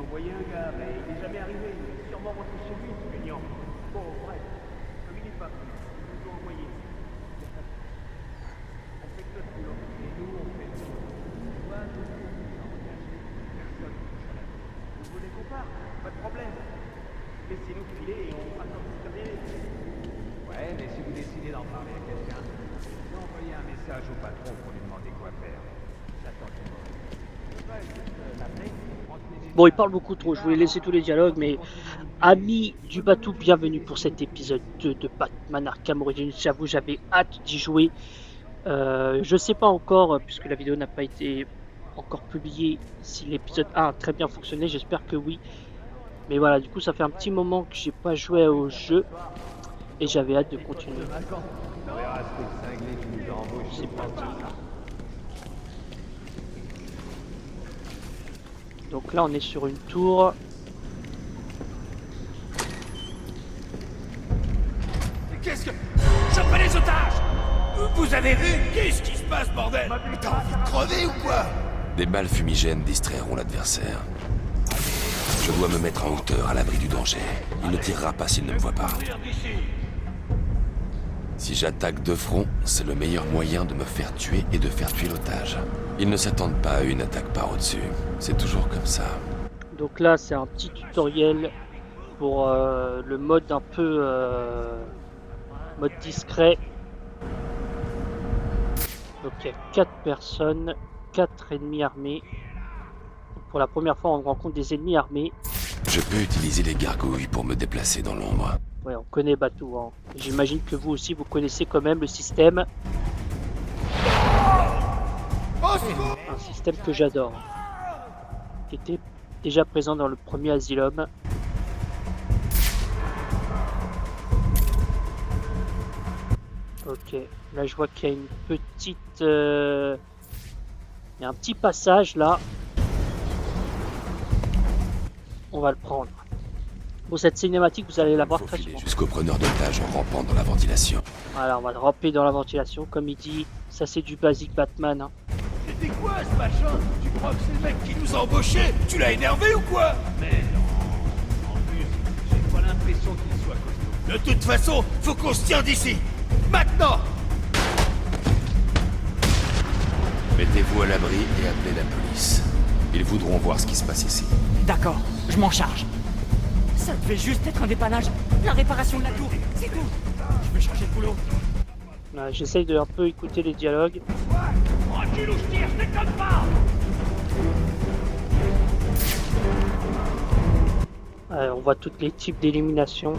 envoyé un gars, mais il n'est jamais arrivé. Il est sûrement rentré chez lui, ce feignant. Bon, bref. Comme il n'est pas venu, ils nous ont envoyé. On fait que notre boulot. Et nous, on fait le boulot. Toi, nous, on nous a engagés. Personne ne touche à la vie. Vous voulez qu'on parte? Pas de problème. Laissez-nous filer et on fera comme si de rien n'était. Ouais, mais si vous décidez d'en parler à quelqu'un, envoyez un message au patron pour lui demander quoi faire. J'attends ton mot. Bon, il parle beaucoup trop, je voulais laisser tous les dialogues, mais amis du bateau, bienvenue pour cet épisode 2 de Batman Arkham Origins. J'avoue, j'avais hâte d'y jouer. Je sais pas encore, puisque la vidéo n'a pas été encore publiée, si l'épisode 1 a très bien fonctionné, j'espère que oui. Mais voilà, du coup, ça fait un petit moment que j'ai pas joué au jeu, et j'avais hâte de continuer. C'est parti. Donc là, on est sur une tour. Qu'est-ce que... Je prends les otages! Vous avez vu? Qu'est-ce qui se passe, bordel? T'as envie de crever ou quoi? Des balles fumigènes distrairont l'adversaire. Je dois me mettre en hauteur, à l'abri du danger. Il ne tirera pas s'il ne me voit pas. Si j'attaque de front, c'est le meilleur moyen de me faire tuer et de faire tuer l'otage. Ils ne s'attendent pas à une attaque par au-dessus. C'est toujours comme ça. Donc là, c'est un petit tutoriel pour le mode un peu mode discret. Donc il y a 4 personnes, 4 ennemis armés. Pour la première fois, on rencontre des ennemis armés. Je peux utiliser les gargouilles pour me déplacer dans l'ombre. Ouais, on connaît Batou, hein. J'imagine que vous aussi, vous connaissez quand même le système. Un système que j'adore. Qui était déjà présent dans le premier Asylum. Ok, là je vois qu'il y a une petite... Il y a un petit passage là. On va le prendre. Bon, cette cinématique, vous allez la voir très souvent. Jusqu'au preneur d'otage en rampant dans la ventilation. Voilà, on va ramper dans la ventilation, comme il dit. Ça, c'est du basique Batman. Hein. C'était quoi ce machin? Tu crois que c'est le mec qui nous a embauchés? Tu l'as énervé ou quoi? Mais non. En plus, j'ai pas l'impression qu'il soit costaud. De toute façon, faut qu'on se tire d'ici. Maintenant! Mettez-vous à l'abri et appelez la police. Ils voudront voir ce qui se passe ici. D'accord, je m'en charge. Ça devait juste être un dépannage. La réparation de la tour, c'est tout. Je vais changer de boulot. Voilà, j'essaye de un peu écouter les dialogues. Tranquille ou je tire, je déconne pas! On voit tous les types d'élimination.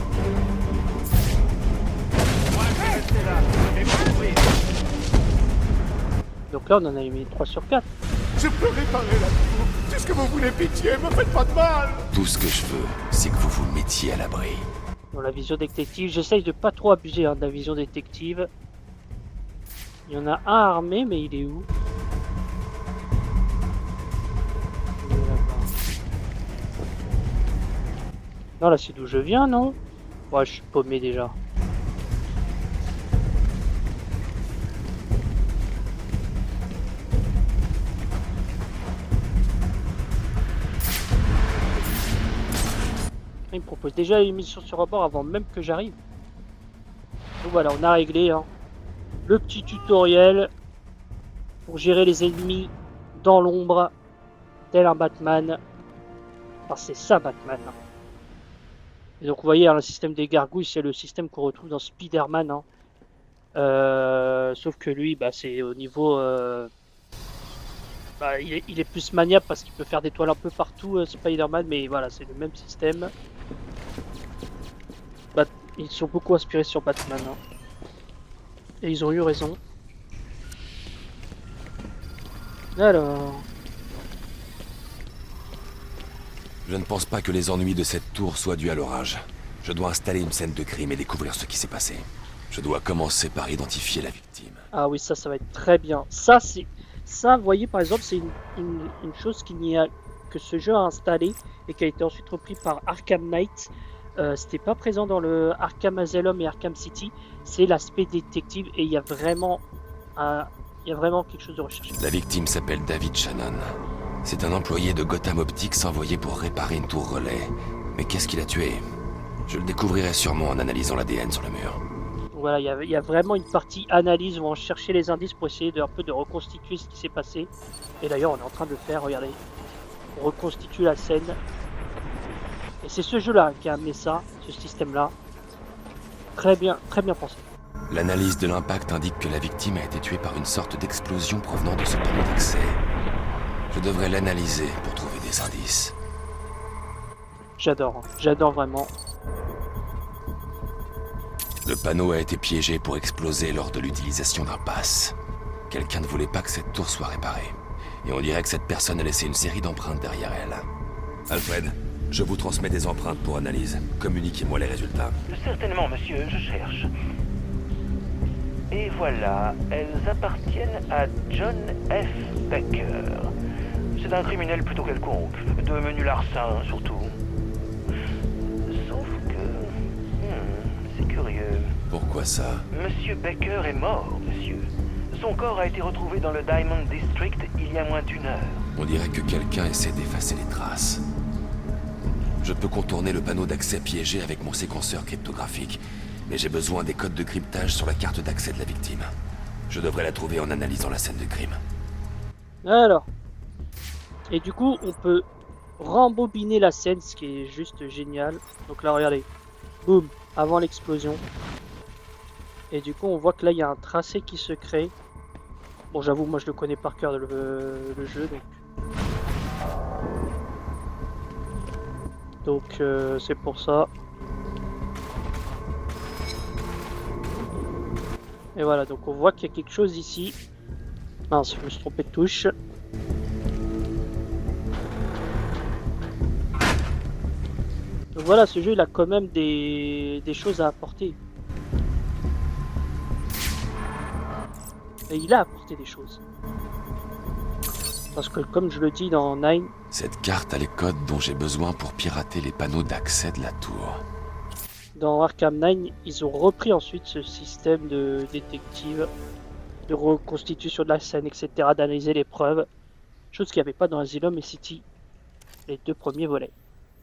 Donc là, on en a mis 3 sur 4. Je peux réparer la tour. C'est ce que vous voulez, pitié, me faites pas de mal! Tout ce que je veux, c'est que vous vous mettiez à l'abri. Dans la vision détective, j'essaye de pas trop abuser de la vision détective. Il y en a un armé, mais il est où? Il est là-bas. Non, là c'est d'où je viens, non? Ouais, je suis paumé déjà. Il me propose déjà une mission sur rebord avant même que j'arrive. Donc voilà, on a réglé hein, le petit tutoriel pour gérer les ennemis dans l'ombre, tel un Batman. Enfin, c'est ça Batman. Et donc vous voyez, hein, le système des gargouilles, c'est le système qu'on retrouve dans Spider-Man. Hein. Sauf que lui, bah, c'est au niveau... Bah, il est plus maniable parce qu'il peut faire des toiles un peu partout, Spider-Man, mais voilà, c'est le même système. Ils sont beaucoup inspirés sur Batman. Hein. Et ils ont eu raison. Alors... Je ne pense pas que les ennuis de cette tour soient dus à l'orage. Je dois installer une scène de crime et découvrir ce qui s'est passé. Je dois commencer par identifier la victime. Ah oui, ça va être très bien. Ça, vous voyez, par exemple, c'est une chose que ce jeu a installé et qui a été ensuite repris par Arkham Knight. C'était pas présent dans le Arkham Asylum et Arkham City. C'est l'aspect détective et il y a vraiment quelque chose de recherché. La victime s'appelle David Shannon. C'est un employé de Gotham Optics envoyé pour réparer une tour relais. Mais qu'est-ce qu'il a tué? Je le découvrirai sûrement en analysant l'ADN sur le mur. Voilà, il y a vraiment une partie analyse où on cherchait les indices pour essayer un peu de reconstituer ce qui s'est passé. Et d'ailleurs, on est en train de le faire, regardez. On reconstitue la scène. Et c'est ce jeu-là qui a amené ça, ce système-là. Très bien pensé. L'analyse de l'impact indique que la victime a été tuée par une sorte d'explosion provenant de ce panneau d'accès. Je devrais l'analyser pour trouver des indices. J'adore vraiment. Le panneau a été piégé pour exploser lors de l'utilisation d'un pass. Quelqu'un ne voulait pas que cette tour soit réparée. Et on dirait que cette personne a laissé une série d'empreintes derrière elle. Alfred, je vous transmets des empreintes pour analyse. Communiquez-moi les résultats. Certainement, monsieur, je cherche. Et voilà, elles appartiennent à John F. Baker. C'est un criminel plutôt quelconque, de menu larcin surtout. Sauf que... c'est curieux. Pourquoi ça? Monsieur Baker est mort, monsieur. Son corps a été retrouvé dans le Diamond District il y a moins d'1 heure. On dirait que quelqu'un essaie d'effacer les traces. Je peux contourner le panneau d'accès piégé avec mon séquenceur cryptographique, mais j'ai besoin des codes de cryptage sur la carte d'accès de la victime. Je devrais la trouver en analysant la scène de crime. Alors. Et du coup, on peut rembobiner la scène, ce qui est juste génial. Donc là, regardez. Boum, avant l'explosion. Et du coup, on voit que là, il y a un tracé qui se crée. Bon, j'avoue, moi, je le connais par cœur, le jeu, donc c'est pour ça. Et voilà, donc on voit qu'il y a quelque chose ici. Mince, je me suis trompé de touche. Donc voilà, ce jeu il a quand même des choses à apporter. Et il a apporté des choses. Parce que comme je le dis dans Nine... Cette carte a les codes dont j'ai besoin pour pirater les panneaux d'accès de la tour. Dans Arkham Knight, ils ont repris ensuite ce système de détective, de reconstitution de la scène, etc., d'analyser les preuves. Chose qu'il n'y avait pas dans Asylum et City, les 2 premiers volets.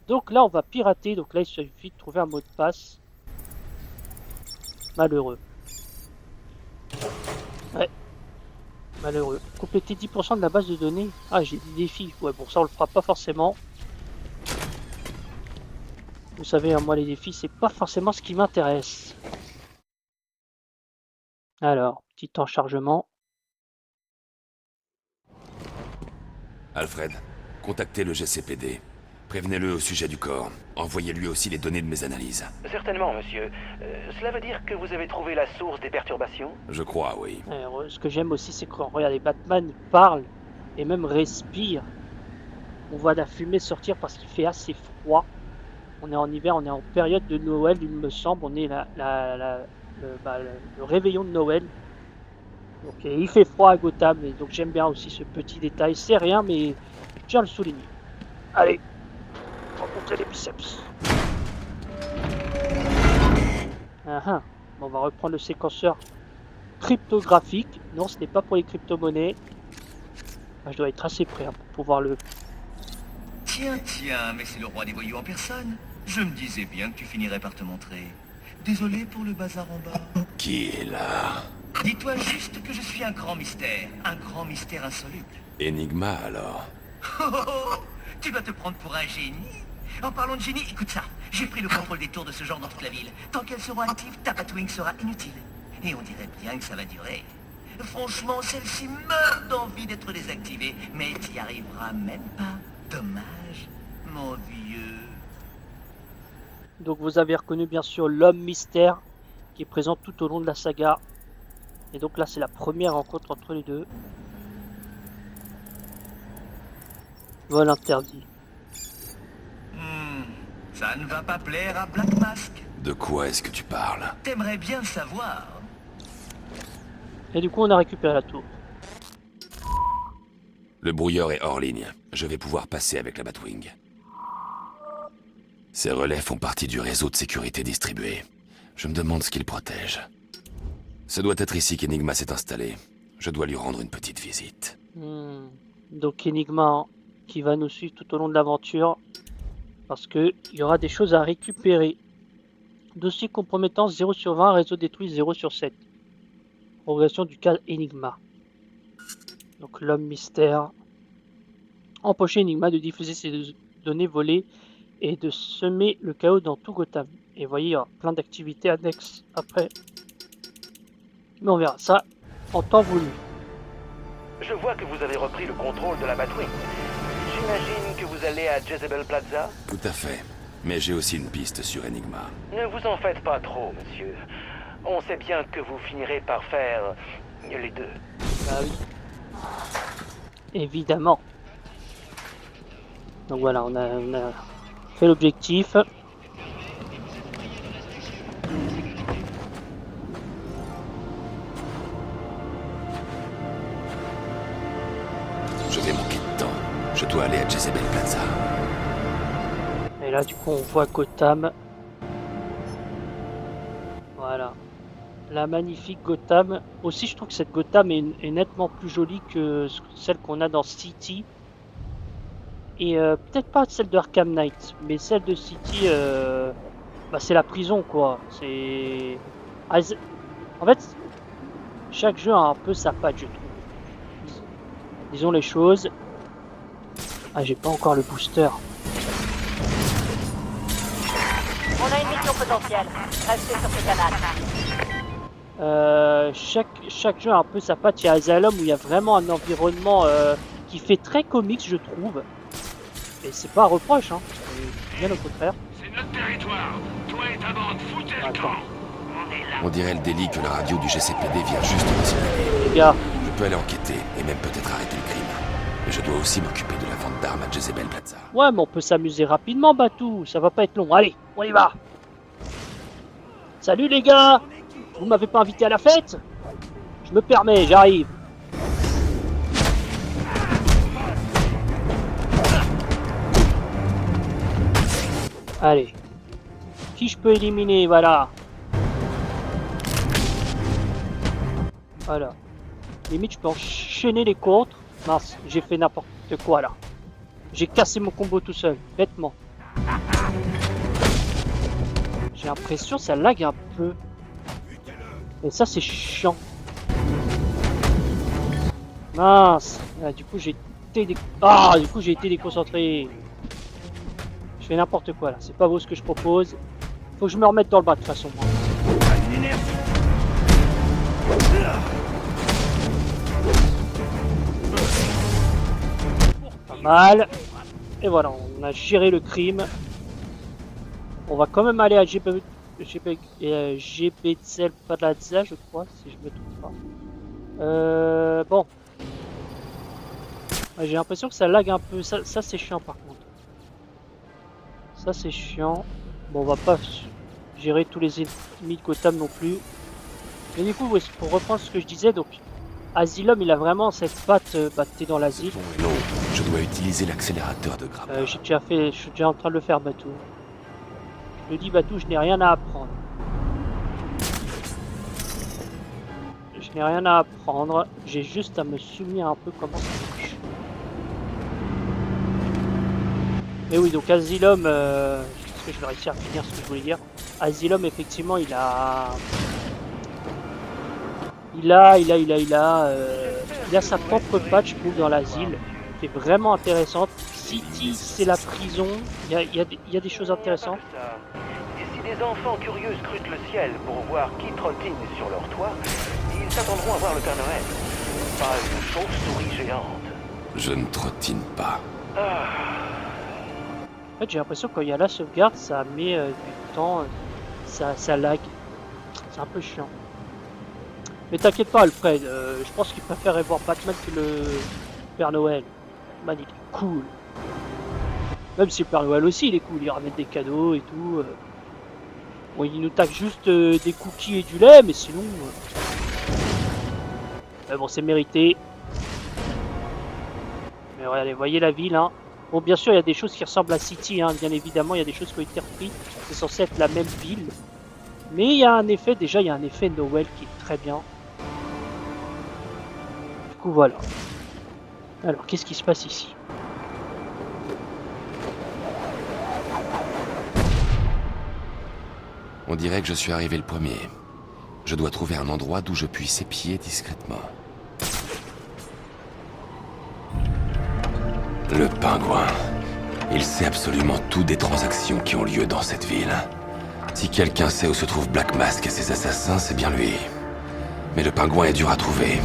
Donc là, on va pirater. Donc là, il suffit de trouver un mot de passe. Malheureux. Ouais. Malheureux. Compléter 10% de la base de données. Ah, j'ai des défis. Ouais, bon, ça, on le fera pas forcément. Vous savez, moi, les défis, c'est pas forcément ce qui m'intéresse. Alors, petit temps chargement. Alfred, contactez le GCPD. Prévenez-le au sujet du corps. Envoyez-lui aussi les données de mes analyses. Certainement, monsieur. Cela veut dire que vous avez trouvé la source des perturbations? Je crois, oui. Alors, ce que j'aime aussi, c'est que regardez, Batman parle et même respire. On voit la fumée sortir parce qu'il fait assez froid. On est en hiver, on est en période de Noël, il me semble. On est le réveillon de Noël. Donc, il fait froid à Gotham, et donc j'aime bien aussi ce petit détail. C'est rien, mais je tiens à le souligner. Allez, remontez les biceps. Bon, on va reprendre le séquenceur cryptographique. Non, ce n'est pas pour les crypto-monnaies. Je dois être assez prêt pour pouvoir le... Tiens, mais c'est le roi des voyous en personne. Je me disais bien que tu finirais par te montrer. Désolé pour le bazar en bas. Qui est là? Dis-toi juste que je suis un grand mystère insoluble. Enigma, alors? Tu vas te prendre pour un génie. En parlant de génie, écoute ça. J'ai pris le contrôle des tours de ce genre dans toute la ville. Tant qu'elles seront actives, ta Batwing sera inutile. Et on dirait bien que ça va durer. Franchement, celle-ci meurt d'envie d'être désactivée, mais t'y arriveras même pas. Dommage, mon vieux. Donc vous avez reconnu bien sûr l'homme mystère qui est présent tout au long de la saga. Et donc là c'est la première rencontre entre les deux. Vol interdit. Ça ne va pas plaire à Black Mask. De quoi est-ce que tu parles? T'aimerais bien savoir. Et du coup on a récupéré la tour. Le brouilleur est hors ligne. Je vais pouvoir passer avec la Batwing. Ces relais font partie du réseau de sécurité distribué. Je me demande ce qu'ils protègent. Ce doit être ici qu'Enigma s'est installé. Je dois lui rendre une petite visite. Donc Enigma qui va nous suivre tout au long de l'aventure. Parce qu'il y aura des choses à récupérer. Dossier compromettance 0 sur 20, réseau détruit 0 sur 7. Progression du cas Enigma. Donc l'homme mystère. Empocher Enigma de diffuser ses données volées et de semer le chaos dans tout Gotham. Et vous voyez, il y aura plein d'activités annexes après. Mais on verra ça en temps voulu. Je vois que vous avez repris le contrôle de la Batwing. J'imagine que vous allez à Jezebel Plaza? Tout à fait. Mais j'ai aussi une piste sur Enigma. Ne vous en faites pas trop, monsieur. On sait bien que vous finirez par faire les deux. Bah oui. Évidemment. Donc voilà, on a fait l'objectif. Je vais manquer de temps. Je dois aller à Jezebel Plaza. Et là, du coup, on voit Gotham. Voilà. La magnifique Gotham. Aussi, je trouve que cette Gotham est nettement plus jolie que celle qu'on a dans City. Et peut-être pas celle de Arkham Knight, mais celle de City, bah, c'est la prison, quoi. C'est... En fait, chaque jeu a un peu sa patte, je trouve. Disons les choses. Ah, j'ai pas encore le booster. On a une mission potentielle. Restez sur ce canal. Chaque jeu a un peu sa patte. Il y a Asylum où il y a vraiment un environnement qui fait très comics, je trouve. Et c'est pas un reproche, hein. Bien au contraire. C'est notre territoire. Toi et ta bande, foutez le Attends. camp. On est là. On dirait le délit que la radio du GCPD vient juste de signaler. Les gars, Je peux aller enquêter et même peut-être arrêter le crime. Mais je dois aussi m'occuper de la vente d'armes à Jezebel Plaza. ouais, mais on peut s'amuser rapidement, Batou. Ça va pas être long. Allez, on y va. Salut les gars. Vous m'avez pas invité à la fête? Je me permets, j'arrive. Allez. Qui je peux éliminer? Voilà. Voilà. Limite, je peux enchaîner les contres. Mince, j'ai fait n'importe quoi là. J'ai cassé mon combo tout seul, bêtement. J'ai l'impression que ça lag un peu. Et ça, c'est chiant. Mince. Ah, du coup, j'ai été déconcentré. Je fais n'importe quoi là. C'est pas beau ce que je propose. Faut que je me remette dans le bas de toute façon. Moi. Pas mal. Et voilà, on a géré le crime. On va quand même aller à GBZ Plaza, je crois, si je me trompe pas. Bon. J'ai l'impression que ça lag un peu. Ça c'est chiant par contre. Ça c'est chiant. Bon, on va pas gérer tous les ennemis de Gotham non plus. Mais du coup, pour reprendre ce que je disais, donc Asylum, il a vraiment cette patte, t'es dans l'asile. Non, je dois utiliser l'accélérateur de grappin. Je suis déjà en train de le faire, Batou. Je le dis, Batou, je n'ai rien à apprendre. Je n'ai rien à apprendre, j'ai juste à me souvenir un peu comment ça marche. Et oui, donc Asylum, est-ce que je vais réussir à finir ce que je voulais dire? Asylum, effectivement, il a sa propre patch, je trouve, dans l'asile, qui est vraiment intéressante. City, c'est la prison, il y a des choses intéressantes. Et si des enfants curieux scrutent le ciel pour voir qui trottine sur leur toit, ils s'attendront à voir le Père Noël. Pas une chauve-souris géante. Je ne trottine pas. En fait, j'ai l'impression que quand il y a la sauvegarde, ça met du temps, ça lag. C'est un peu chiant. Mais t'inquiète pas, Alfred, je pense qu'il préférerait voir Batman que le Père Noël. Batman, il est cool. Même si le Père Noël aussi, il est cool, il ramène des cadeaux et tout. Bon, il nous tape juste des cookies et du lait, mais sinon... bon, c'est mérité. Mais regardez, voyez la ville, hein. Bon, bien sûr, il y a des choses qui ressemblent à City, hein. Bien évidemment, il y a des choses qui ont été reprises. C'est censé être la même ville. Mais il y a un effet, déjà, il y a un effet Noël qui est très bien. Du coup, voilà. Alors, qu'est-ce qui se passe ici? On dirait que je suis arrivé le premier. Je dois trouver un endroit d'où je puisse épier discrètement. Le pingouin. Il sait absolument tout des transactions qui ont lieu dans cette ville. Si quelqu'un sait où se trouve Black Mask et ses assassins, c'est bien lui. Mais le pingouin est dur à trouver.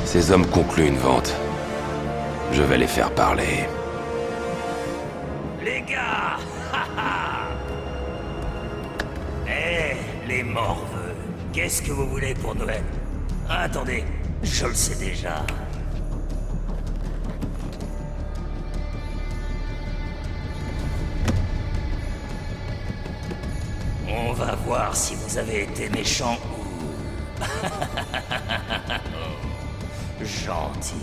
Ces hommes concluent une vente. Je vais les faire parler. Les gars! Eh, les morveux, qu'est-ce que vous voulez pour Noël? Attendez, je le sais déjà. On va voir si vous avez été méchant ou... gentil.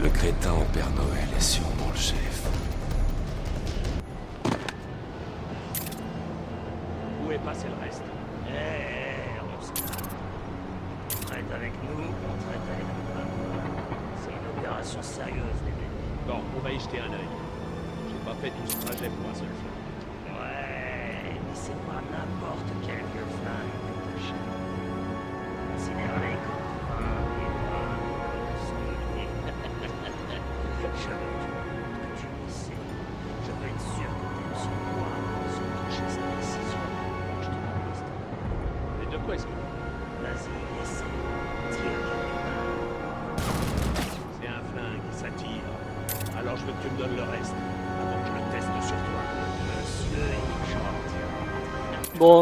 Le crétin au Père Noël est sûrement le chef. Où est passé le reste? On se calme. On traite avec nous, on traite avec nous. C'est une opération sérieuse, les mecs. Bon, on va y jeter un œil. J'ai pas fait tout ce trajet pour un seul flingue. Ouais, mais c'est pas n'importe quel vieux flingue que t'achètes. Considère-les comme un et un sanglier. Je veux que tu le sais. Je veux être sûr que t'aimes son poids sans toucher sa décision. Je te la liste. Et de quoi est-ce que... Vas-y, essaie. Tire quelque part. C'est un flingue, ça tire. Alors je veux que tu me donnes le reste, avant que je le teste sur toi. Monsieur est gentil. Bon,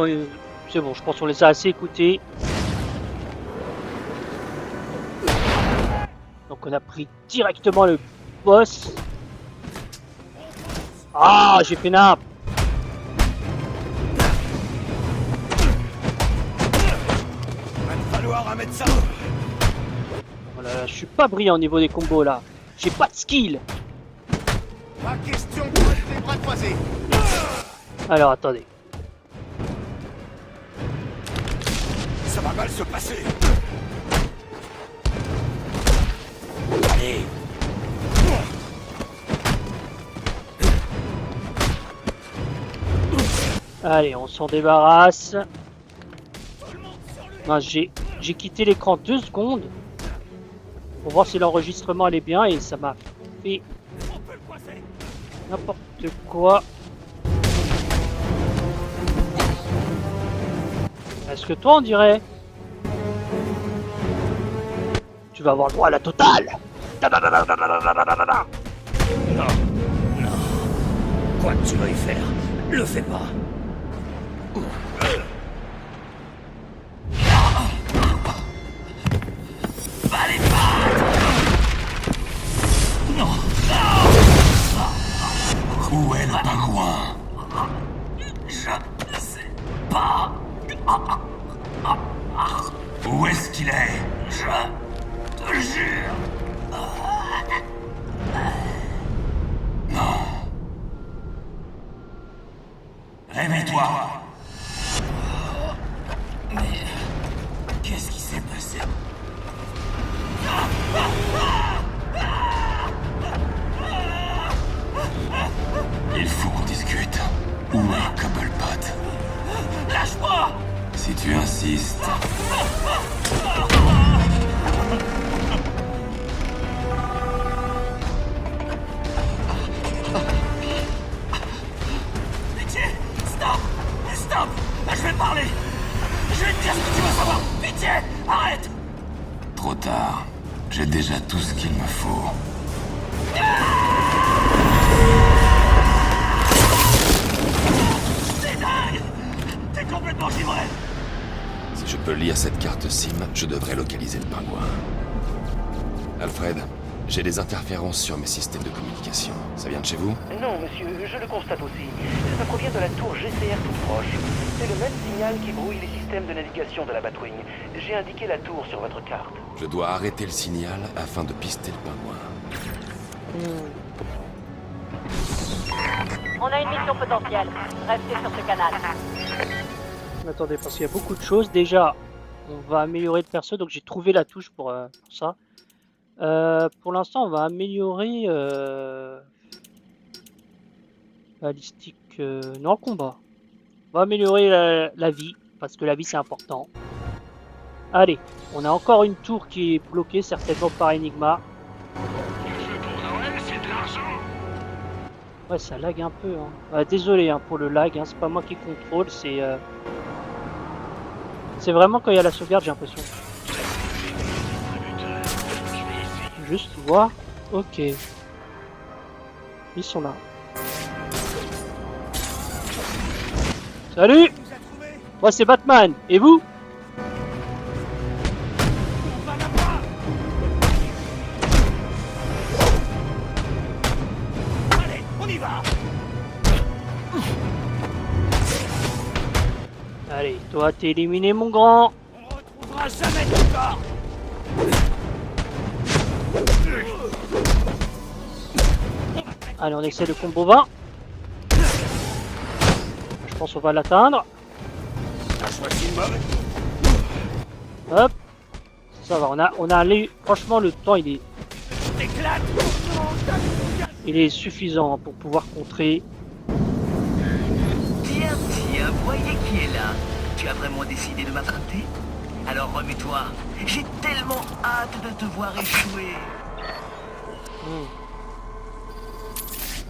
c'est bon, je pense qu'on les a assez écoutés. Donc on a pris directement le boss. Ah, j'ai fait nappe. Va te falloir un mettre ça. Oh là là, je suis pas brillant au niveau des combos là. J'ai pas de skill. Pas question de mettre les bras croisés. Alors attendez. Ça va mal se passer. Allez. Allez, on s'en débarrasse. Non, j'ai quitté l'écran 2 secondes pour voir si l'enregistrement allait bien et ça m'a fait n'importe quoi. Est-ce que toi on dirait? Tu vas avoir le droit à la totale. Non. Non. Quoi que tu veuilles faire, le fais pas. Allez, non. Où est le pingouin? Je sais pas. Où est-ce qu'il est? Je te jure. Non. Réveille-toi. Mais qu'est-ce qui s'est passé? Il faut qu'on discute. Où est Cobblepot? Lâche-moi! Si tu insistes. Pitié! Stop! Stop! Je vais parler! Je vais te dire ce que tu veux savoir! Pitié! Arrête! Trop tard. J'ai déjà tout ce qu'il me faut. C'est dingue! T'es complètement givré! Si je peux lire cette carte SIM, je devrais localiser le pingouin. Alfred, j'ai des interférences sur mes systèmes de communication. Ça vient de chez vous? Non, monsieur, je le constate aussi. Ça provient de la tour GCR tout proche. C'est le même signal qui brouille les systèmes de navigation de la Batwing. J'ai indiqué la tour sur votre carte. Je dois arrêter le signal afin de pister le pingouin. On a une mission potentielle. Restez sur ce canal. Attendez, parce qu'il y a beaucoup de choses. Déjà, on va améliorer le perso, donc j'ai trouvé la touche pour ça. Pour l'instant, on va améliorer balistique. Non, combat. On va améliorer la vie, parce que la vie c'est important. Allez, on a encore une tour qui est bloquée, certainement par Enigma. Ouais, ça lag un peu. Hein. Désolé hein, pour le lag, hein, c'est pas moi qui contrôle, c'est vraiment quand il y a la sauvegarde, j'ai l'impression. Juste voir. Ok. Ils sont là. Salut! Moi c'est Batman, et vous? Allez, on y va. Allez, toi t'es éliminé mon grand. On retrouvera jamais ton corps. Allez, on essaie le combo 20. Je pense qu'on va l'atteindre. Hop. Ça va, on a allé. Franchement, le temps il est suffisant pour pouvoir contrer. Tiens, voyez qui est là. Tu as vraiment décidé de m'affronter? Alors remets-toi. J'ai tellement hâte de te voir échouer.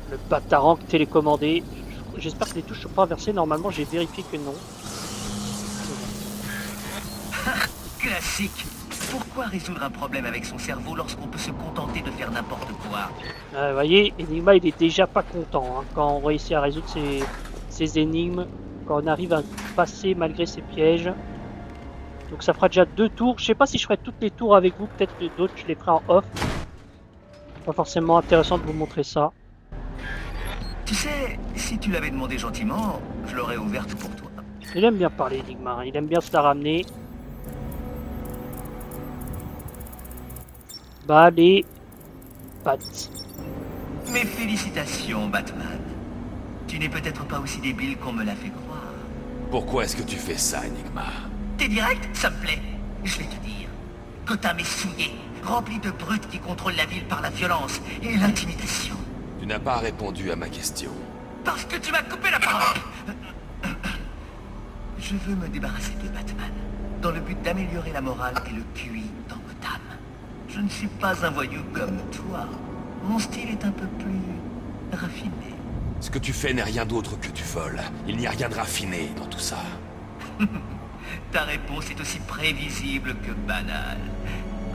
Le batarank télécommandé. J'espère que les touches sont pas inversées. Normalement, j'ai vérifié que non. Classique. Pourquoi résoudre un problème avec son cerveau lorsqu'on peut se contenter de faire n'importe quoi? Vous voyez, Enigma il est déjà pas content hein, quand on réussit à résoudre ces énigmes, quand on arrive à passer malgré ces pièges. Donc ça fera déjà 2 tours. Je sais pas si je ferai toutes les tours avec vous, peut-être que d'autres je les ferai en off. Pas forcément intéressant de vous montrer ça. Tu sais, si tu l'avais demandé gentiment, je l'aurais ouverte pour toi. Il aime bien parler Enigma, hein, il aime bien se la ramener. Bah les pattes. Mes félicitations, Batman. Tu n'es peut-être pas aussi débile qu'on me l'a fait croire. Pourquoi est-ce que tu fais ça, Enigma? T'es direct, ça me plaît. Je vais te dire. Gotham est souillé, rempli de brutes qui contrôlent la ville par la violence et l'intimidation. Tu n'as pas répondu à ma question. Parce que tu m'as coupé la parole. Je veux me débarrasser de Batman, dans le but d'améliorer la morale et le QI dans Gotham. Je ne suis pas un voyou comme toi. Mon style est un peu plus raffiné. Ce que tu fais n'est rien d'autre que du vol. Il n'y a rien de raffiné dans tout ça. Ta réponse est aussi prévisible que banale.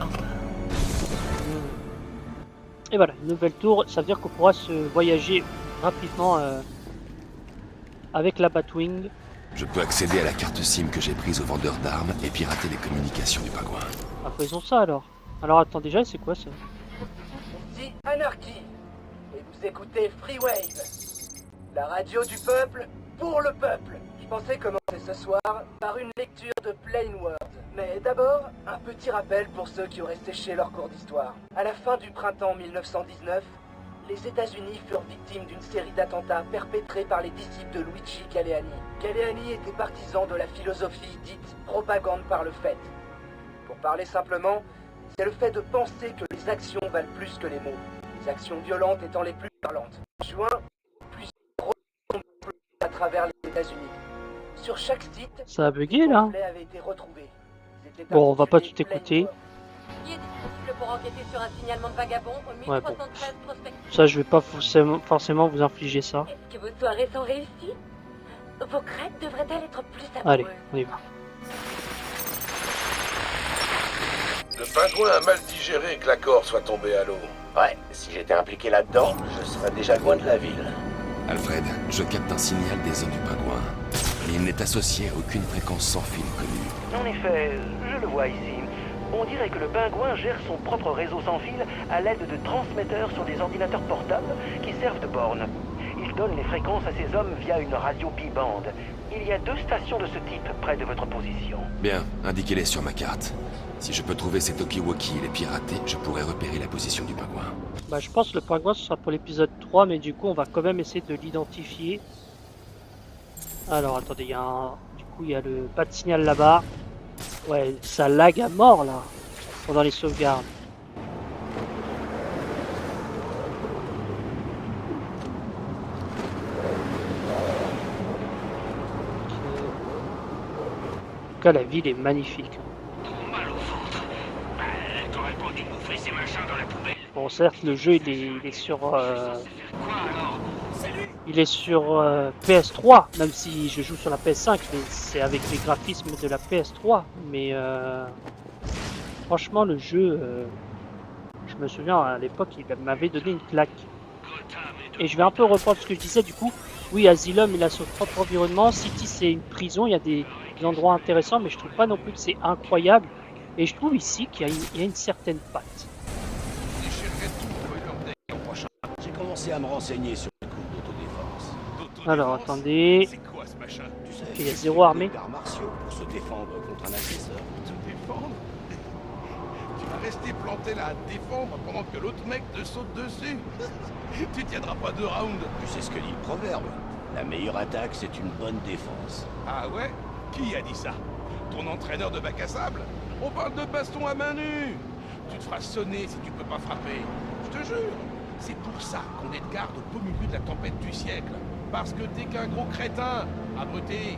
Enfin, Et voilà, une nouvelle tour, ça veut dire qu'on pourra se voyager rapidement avec la Batwing. Je peux accéder à la carte SIM que j'ai prise au vendeur d'armes et pirater les communications du pingouin. Ah, faisons ça alors. Alors attends, déjà c'est quoi ça? Ici Anarchy, et vous écoutez Freewave, la radio du peuple pour le peuple. Je pensais commencer ce soir par une lecture de Plain World. Mais d'abord, un petit rappel pour ceux qui auraient séché leur cours d'histoire. À la fin du printemps 1919, les États-Unis furent victimes d'une série d'attentats perpétrés par les disciples de Luigi Galleani. Galleani était partisan de la philosophie dite propagande par le fait. Pour parler simplement, c'est le fait de penser que les actions valent plus que les mots, les actions violentes étant les plus parlantes. En juin, plusieurs sont à travers les États-Unis. Sur chaque site, Ça a bugué là. avait été retrouvé. C'était Bon, on va pas tout intitulé écouter. Plain World. Qui est disponible pour enquêter sur un signalement de vagabond au Ouais, bon. 1313 Prospect? Ça, je vais pas forcément vous infliger ça. Est-ce que vos soirées sont réussies? Vos crêpes devraient-elles être plus amoureuses? Allez, on y va. Le pingouin a mal digéré que l'accord soit tombé à l'eau. Ouais, si j'étais impliqué là-dedans, je serais déjà loin de la ville. Alfred, je capte un signal des hommes du pingouin. Mais il n'est associé à aucune fréquence sans fil connue. En effet, je le vois ici. On dirait que le pingouin gère son propre réseau sans fil à l'aide de transmetteurs sur des ordinateurs portables qui servent de borne. Il donne les fréquences à ses hommes via une radio bibande. Il y a 2 stations de ce type près de votre position. Bien, indiquez-les sur ma carte. Si je peux trouver ces talkie-walkie et les pirater, je pourrai repérer la position du pingouin. Bah, je pense que le pingouin ce sera pour l'épisode 3, mais du coup, on va quand même essayer de l'identifier. Alors, attendez, du coup, il y a le pas de signal là-bas. Ouais, ça lag à mort là, pendant les sauvegardes. cas, la ville est magnifique. Mal au ventre. Bah, t'aurais pas dû bouffer ces machins dans la poubelle. Bon, certes, le jeu il est sur Quoi alors? il est sur PS3, même si je joue sur la PS5, mais c'est avec les graphismes de la PS3. Mais franchement, le jeu, je me souviens à l'époque, il m'avait donné une claque. Et je vais un peu reprendre ce que je disais du coup. Oui, Asylum, il a son propre environnement. City, c'est une prison. Il y a des endroits intéressants, mais je trouve pas non plus que c'est incroyable. Et je trouve ici qu'il y a une certaine patte. J'ai commencé à me renseigner sur les cours d'autodéfense. Alors, attendez. C'est quoi ce machin? Tu sais, Il y a zéro armée. des arts martiaux pour se défendre contre un agresseur. Te défendre? Tu vas rester planté là à te défendre pendant que l'autre mec te saute dessus. Tu tiendras pas 2 rounds. Tu sais ce que dit le proverbe. La meilleure attaque, c'est une bonne défense. Ah ouais? Qui a dit ça? Ton entraîneur de bac à sable? On parle de baston à main nue. Tu te feras sonner si tu peux pas frapper. Je te jure. C'est pour ça qu'on est de garde au beau milieu de la tempête du siècle. Parce que t'es qu'un gros crétin, abruti.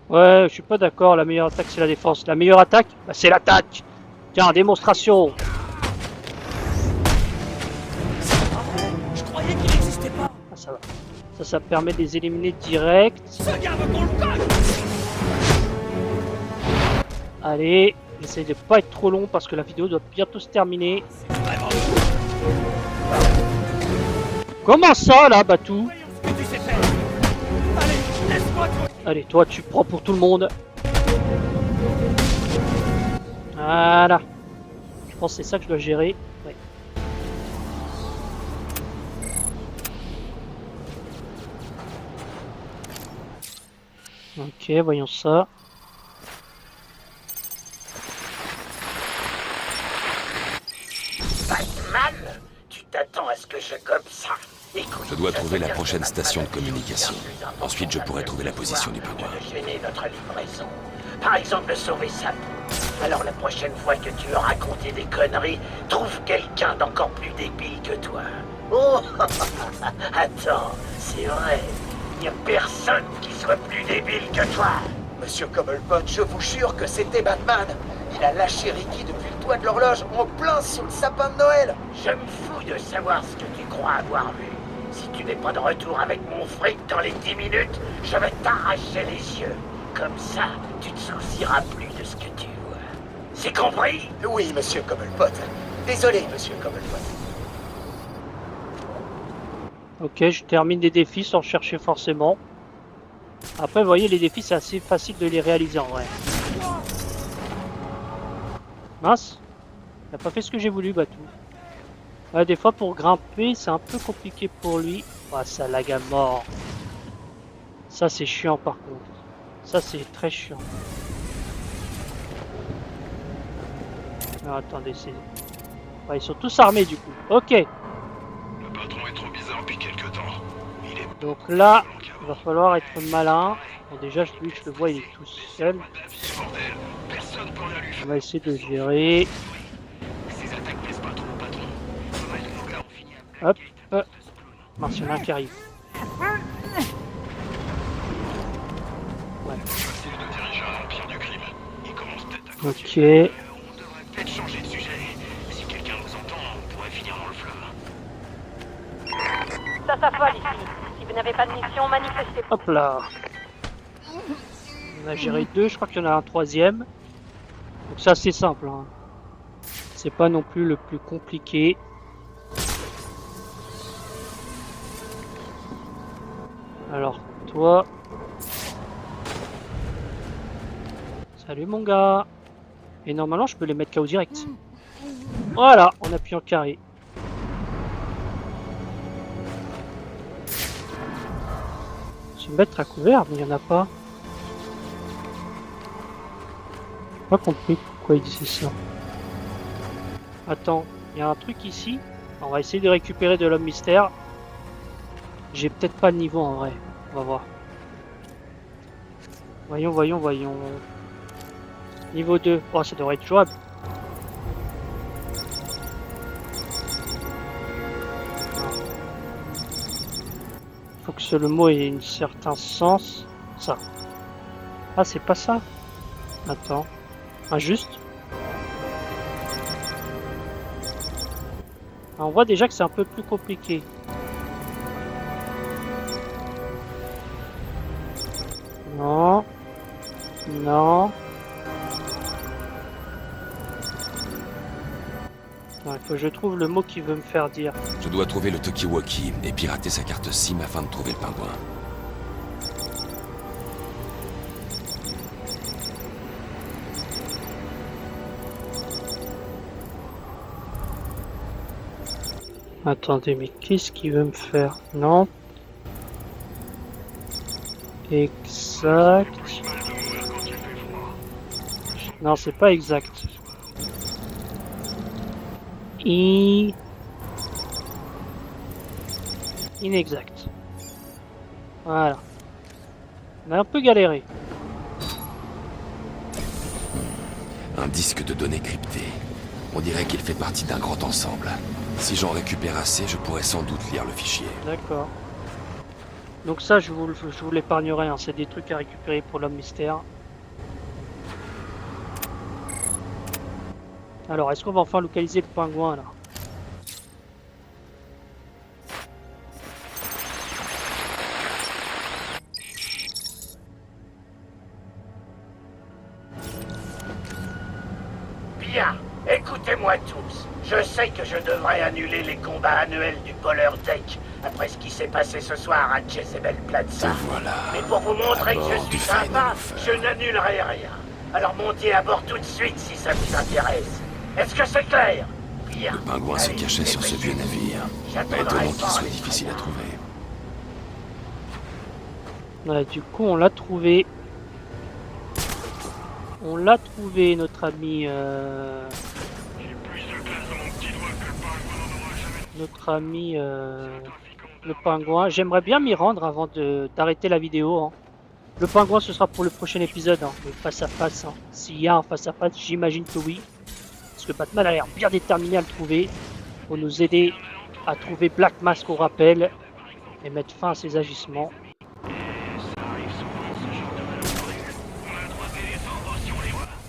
Ouais, je suis pas d'accord. La meilleure attaque, c'est la défense. La meilleure attaque, bah, c'est l'attaque. Tiens, démonstration. Je croyais qu'il n'existait pas. Ah, ça va. Ça permet de les éliminer direct. Ce gars veut qu'on le cogne. Allez, j'essaie de pas être trop long parce que la vidéo doit bientôt se terminer. Comment ça, là, Batou? Voyons ce que tu sais faire. Allez, laisse-moi tranquille. Allez, toi, tu prends pour tout le monde. Voilà. Je pense que c'est ça que je dois gérer. Ouais. Ok, voyons ça. Batman? Tu t'attends à ce que je gobe ça? Écoute, Je dois trouver la sais bien prochaine que station de Batman a dit communication. bien plus important Ensuite, je pourrai trouver la position du pour pingouin. de gêner notre livraison. Par exemple, sauver sa peau. Alors la prochaine fois que tu veux raconter des conneries, trouve quelqu'un d'encore plus débile que toi. Oh, attends, c'est vrai. Il n'y a personne qui soit plus débile que toi. Monsieur Cobblepot, je vous jure que c'était Batman. Il a lâché Ricky depuis le toit de l'horloge en plein sous le sapin de Noël. Je me fous de savoir ce que tu crois avoir vu. Si tu n'es pas de retour avec mon fric dans les 10 minutes, je vais t'arracher les yeux. Comme ça, tu te soucieras plus de ce que tu vois. C'est compris? Oui, monsieur Cobblepot. Désolé, monsieur Cobblepot. Ok, je termine des défis sans chercher forcément. Après, vous voyez, les défis, c'est assez facile de les réaliser en vrai. Mince, il n'a pas fait ce que j'ai voulu, Batou. Ouais, des fois, pour grimper, c'est un peu compliqué pour lui. Ah, ça lag à mort. Ça, c'est chiant par contre. Ça, c'est très chiant. Alors, attendez, c'est... Ouais, ils sont tous armés du coup. Ok. Le patron est trop bizarre depuis quelques temps. Il est... Donc là, il va falloir être malin. Bon, déjà, lui, je le vois, il est tout seul. Bordel, personne pour la lui. On va essayer de gérer. Ces attaques plaisent pas trop au patron. Pas mal de nos gars ont fini à Hop. Mince, il y en a un qui arrive. Ouais. facile de diriger un empire du crime. Il commence peut-être à... Ok. On devrait peut-être changer de sujet. Si quelqu'un nous entend, on pourrait finir dans le fleuve. Ça s'affole ici. Si vous n'avez pas de mission, manifestez. Hop là. On a géré deux, je crois qu'il y en a un troisième. Donc ça c'est simple. Hein. C'est pas non plus le plus compliqué. Alors toi. Salut mon gars. Et normalement je peux les mettre KO direct. Voilà, on appuie en carré. Se mettre à couvert, mais il n'y en a pas. Pas compris pourquoi il disait ça. Attends, il y a un truc ici. On va essayer de récupérer de l'homme mystère. J'ai peut-être pas le niveau en vrai. On va voir. Voyons, voyons, voyons. Niveau 2. Oh, ça devrait être jouable. Faut que le mot ait un certain sens. Ça. Ah, c'est pas ça. Attends. Injuste. On voit déjà que c'est un peu plus compliqué. Non. Non. Il faut que je trouve le mot qui veut me faire dire. Je dois trouver le Tokiwoki et pirater sa carte SIM afin de trouver le pingouin. Attendez, mais qu'est-ce qu'il veut me faire? Non. Exact. Non, c'est pas exact. Inexact. Voilà. On a un peu galéré. Un disque de données crypté. On dirait qu'il fait partie d'un grand ensemble. Si j'en récupère assez, je pourrais sans doute lire le fichier. D'accord. Donc ça, je vous l'épargnerai. Hein. C'est des trucs à récupérer pour l'homme mystère. Alors, est-ce qu'on va enfin localiser le pingouin là? Bien, écoutez-moi tous. Je sais que je devrais annuler les combats annuels du Polar Deck après ce qui s'est passé ce soir à Jezebel Plaza. Voilà. Mais pour vous montrer que je bord suis du sympa, Final je n'annulerai rien. Alors montez à bord tout de suite si ça vous intéresse. Est-ce que c'est clair? Bien. Le pingouin se Allez, cachait sur ce vieux navire. Pas j'attendrai étonnant qu'il fort soit les difficile à connards. trouver. Ouais, du coup, on l'a trouvé. On l'a trouvé, notre ami. Notre ami. Le pingouin. J'aimerais bien m'y rendre avant d'arrêter la vidéo. Hein. Le pingouin, ce sera pour le prochain épisode. Hein, le face à face. Hein. S'il y a un face à face, j'imagine que oui. Parce que Batman a l'air bien déterminé à le trouver. Pour nous aider à trouver Black Mask au rappel. Et mettre fin à ses agissements.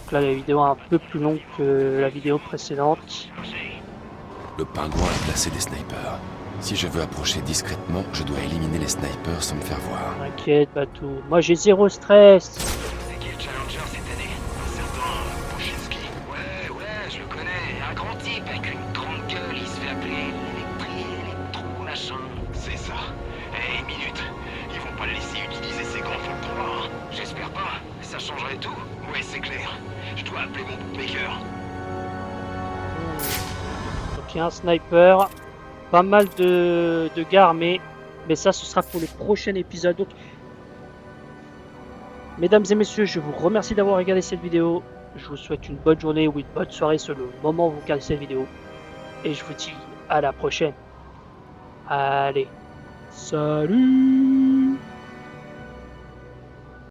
Donc là, la vidéo est un peu plus longue que la vidéo précédente. Le pingouin a placé des snipers. Si je veux approcher discrètement, je dois éliminer les snipers sans me faire voir. T'inquiète, Batou. Moi, j'ai zéro stress. C'est qui le challenger cette année? Un certain Bouchinski. Ouais, je le connais. Un grand type avec une grande gueule. Il se fait appeler l'électro machin. C'est ça. Hey, minute. Ils vont pas le laisser utiliser ses grands fonds de droit, hein. J'espère pas. Ça changerait tout. Ouais, c'est clair. Je dois appeler mon bookmaker. Donc, il y a un sniper. Pas mal de gars armés. Mais ça, ce sera pour le prochain épisode. Donc, mesdames et messieurs, je vous remercie d'avoir regardé cette vidéo. Je vous souhaite une bonne journée ou une bonne soirée selon le moment où vous regardez cette vidéo. Et je vous dis à la prochaine. Allez, salut!